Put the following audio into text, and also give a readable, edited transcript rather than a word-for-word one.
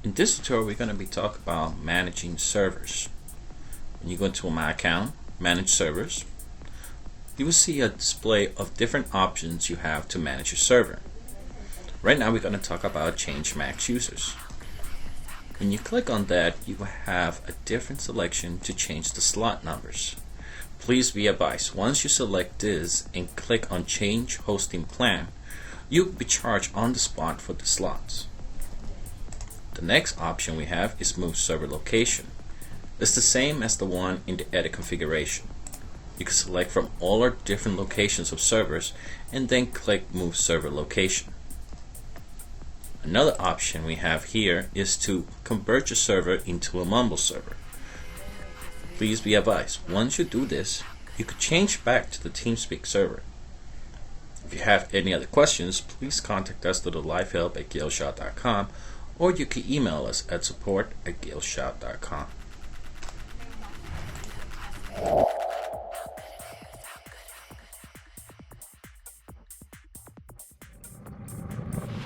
In this tutorial, we're going to be talking about managing servers. When you go into My Account, Manage Servers, you will see a display of different options you have to manage your server. Right now, we're going to talk about Change Max Users. When you click on that, you will have a different selection to change the slot numbers. Please be advised, once you select this and click on Change Hosting Plan, you will be charged on the spot for the slots. The next option we have is Move Server Location. It's the same as the one in the Edit configuration. You can select from all our different locations of servers and then click Move Server Location. Another option we have here is to convert your server into a Mumble server. Please be advised, once you do this, you could change back to the TeamSpeak server. If you have any other questions, please contact us through the live help at gailshaw.com, or you can email us at support@gailshaw.com.